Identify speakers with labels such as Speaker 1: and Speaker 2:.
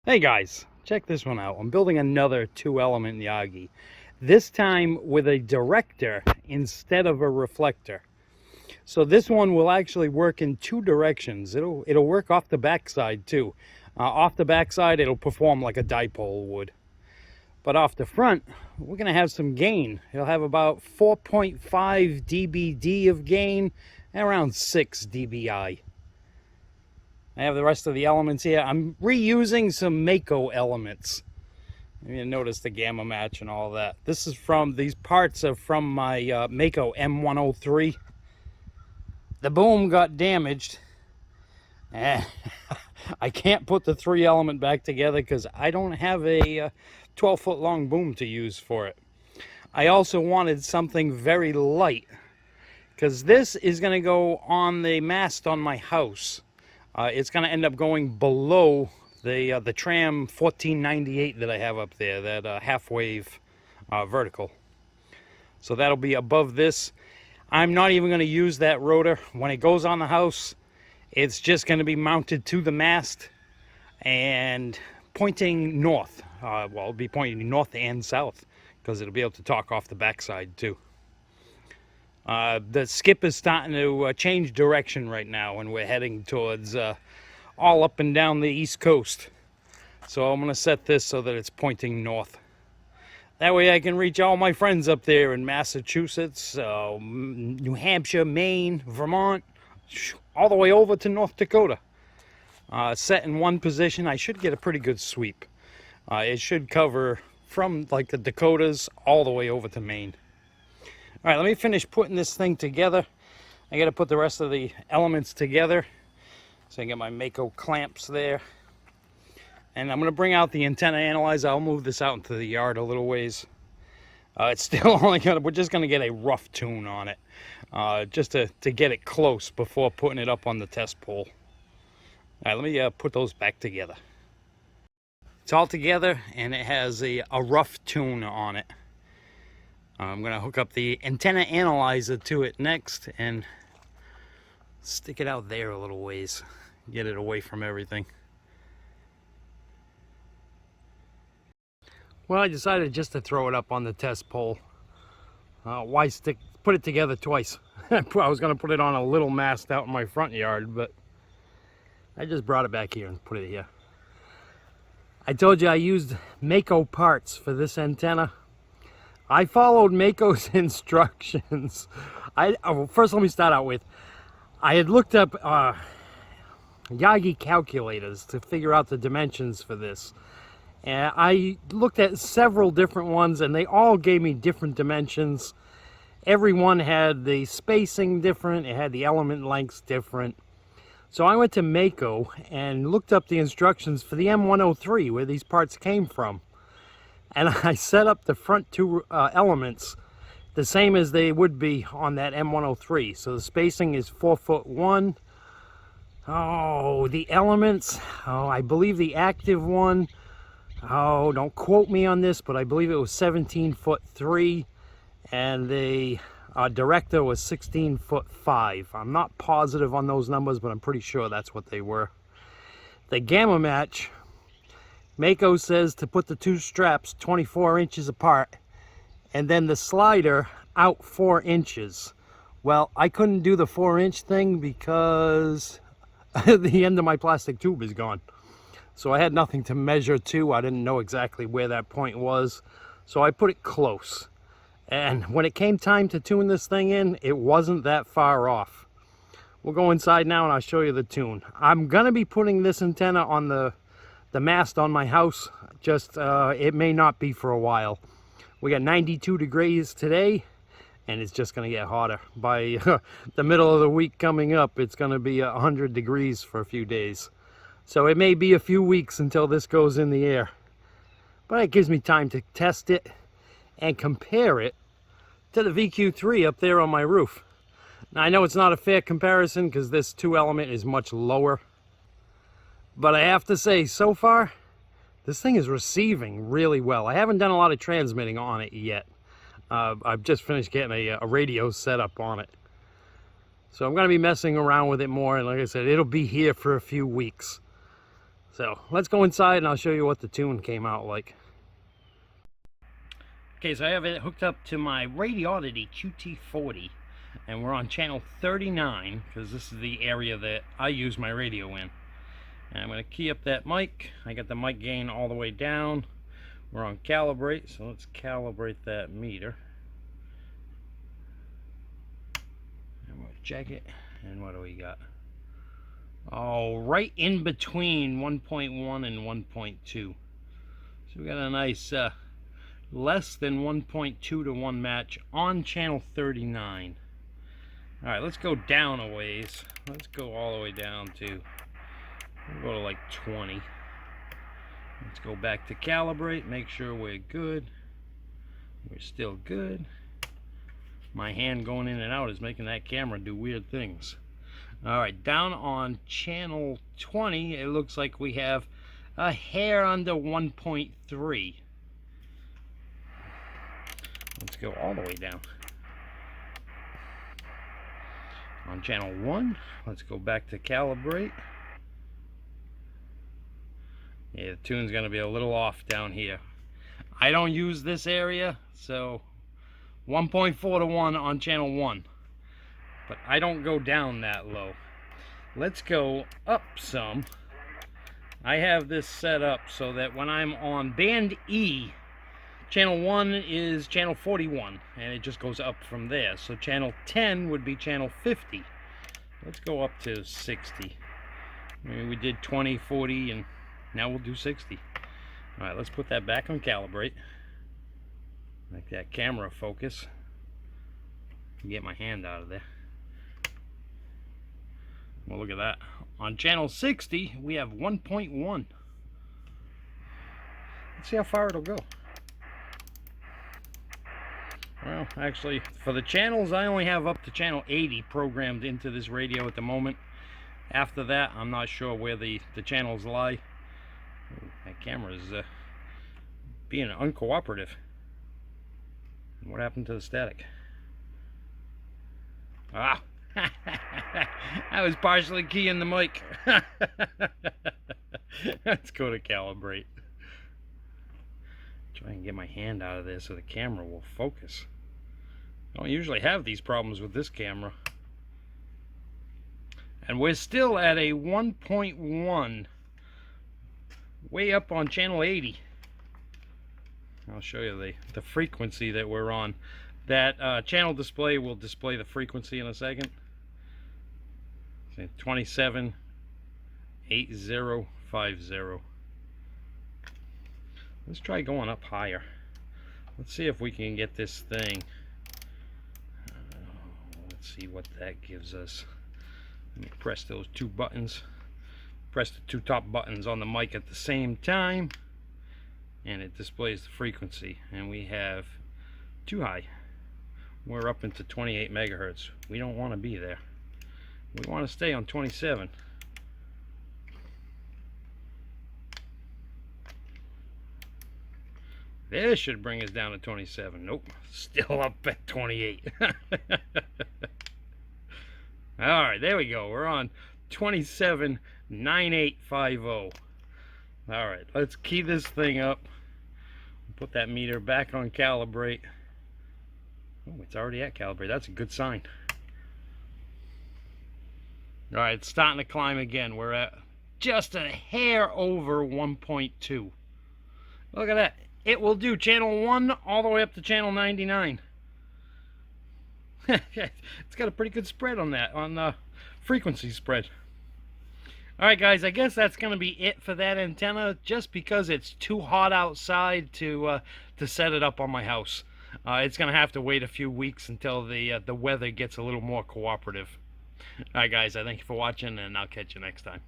Speaker 1: Hey guys, check this one out. I'm building another two-element Yagi. This time with a director instead of a reflector. So this one will actually work in two directions. It'll work off the backside too. Off the backside, it'll perform like a dipole would. But off the front, we're gonna have some gain. It'll have about 4.5 dBd of gain and around 6 dBi. I have the rest of the elements here. I'm reusing some Maco elements. You notice the gamma match and all that. These parts are from my Maco M103. The boom got damaged. I can't put the 3-element back together because I don't have a 12-foot long boom to use for it. I also wanted something very light because this is going to go on the mast on my house. It's going to end up going below the tram 1498 that I have up there, that half-wave vertical. So that'll be above this. I'm not even going to use that rotor. When it goes on the house, it's just going to be mounted to the mast and pointing north. Well, it'll be pointing north and south because it'll be able to talk off the backside too. The skip is starting to change direction right now, and we're heading towards all up and down the East Coast. So I'm going to set this so that it's pointing north. That way I can reach all my friends up there in Massachusetts, New Hampshire, Maine, Vermont, all the way over to North Dakota. Set in one position, I should get a pretty good sweep. It should cover from like the Dakotas all the way over to Maine. All right, let me finish putting this thing together. I got to put the rest of the elements together. So I got my Maco clamps there. And I'm going to bring out the antenna analyzer. I'll move this out into the yard a little ways. It's still only we're just going to get a rough tune on it. Just to get it close before putting it up on the test pole. All right, let me put those back together. It's all together and it has a rough tune on it. I'm going to hook up the antenna analyzer to it next and stick it out there a little ways. Get it away from everything. Well, I decided just to throw it up on the test pole. Why put it together twice? I was going to put it on a little mast out in my front yard, but I just brought it back here and put it here. I told you I used Maco parts for this antenna. I followed Maco's instructions. First, let me start out with, I had looked up Yagi calculators to figure out the dimensions for this. And I looked at several different ones and they all gave me different dimensions. Every one had the spacing different, it had the element lengths different. So I went to Maco and looked up the instructions for the M103, where these parts came from. And I set up the front two elements the same as they would be on that M103. So the spacing is 4'1". Oh, the elements, I believe the active one, don't quote me on this, but I believe it was 17'3", and the director was 16'5". I'm not positive on those numbers, but I'm pretty sure that's what they were. The gamma match, Maco says to put the two straps 24 inches apart and then the slider out 4 inches. Well, I couldn't do the 4-inch thing because the end of my plastic tube is gone. So I had nothing to measure to. I didn't know exactly where that point was. So I put it close. And when it came time to tune this thing in, it wasn't that far off. We'll go inside now and I'll show you the tune. I'm going to be putting this antenna on the mast on my house. Just it may not be for a while. We got 92 degrees today and it's just going to get hotter. By the middle of the week coming up, it's going to be 100 degrees for a few days. So it may be a few weeks until this goes in the air, but it gives me time to test it and compare it to the VQ3 up there on my roof. Now I know it's not a fair comparison because this 2-element is much lower. But I have to say, so far, this thing is receiving really well. I haven't done a lot of transmitting on it yet. I've just finished getting a radio set up on it. So I'm going to be messing around with it more. And like I said, it'll be here for a few weeks. So let's go inside and I'll show you what the tune came out like. Okay, so I have it hooked up to my Radioddity QT40, and we're on channel 39 because this is the area that I use my radio in. And I'm going to key up that mic. I got the mic gain all the way down. We're on calibrate, so let's calibrate that meter. And we'll check it. And what do we got? Oh, right in between 1.1 and 1.2. So we got a nice less than 1.2 to 1 match on channel 39. All right, let's go down a ways. Let's go all the way down to, we'll go to like 20. Let's go back to calibrate, make sure we're good. We're still good. My hand going in and out is making that camera do weird things. All right, down on channel 20, it looks like we have a hair under 1.3. Let's go all the way down. On channel 1, let's go back to calibrate. Yeah, the tune's going to be a little off down here. I don't use this area, so 1.4 to 1 on channel 1. But I don't go down that low. Let's go up some. I have this set up so that when I'm on band E, channel 1 is channel 41, and it just goes up from there. So channel 10 would be channel 50. Let's go up to 60. I mean, we did 20, 40, and now we'll do 60. All right, let's put that back on calibrate. Make that camera focus. Get my hand out of there. Well, look at that. On channel 60, we have 1.1. Let's see how far it'll go. Well, actually, for the channels, I only have up to channel 80 programmed into this radio at the moment. After that, I'm not sure where the channels lie. Ooh, that camera is being uncooperative. What happened to the static? Ah! I was partially keying the mic. Let's go to calibrate. Try and get my hand out of there so the camera will focus. I don't usually have these problems with this camera. And we're still at a 1.1, way up on channel 80. I'll show you the frequency that we're on. That channel display will display the frequency in a second. 278050. Let's try going up higher. Let's see if we can get this thing. Let's see what that gives us. Let me press those two buttons. Press the two top buttons on the mic at the same time, and it displays the frequency. And we have too high. We're up into 28 megahertz. We don't want to be there. We want to stay on 27. This should bring us down to 27. Nope, still up at 28. Alright, there we go. We're on 27.9850. Alright, let's key this thing up. Put that meter back on calibrate. Oh, it's already at calibrate. That's a good sign. Alright, it's starting to climb again. We're at just a hair over 1.2. Look at that. It will do channel 1 all the way up to channel 99. It's got a pretty good spread on that, on the frequency spread. Alright guys, I guess that's going to be it for that antenna, just because it's too hot outside to set it up on my house. It's going to have to wait a few weeks until the weather gets a little more cooperative. Alright guys, I thank you for watching, and I'll catch you next time.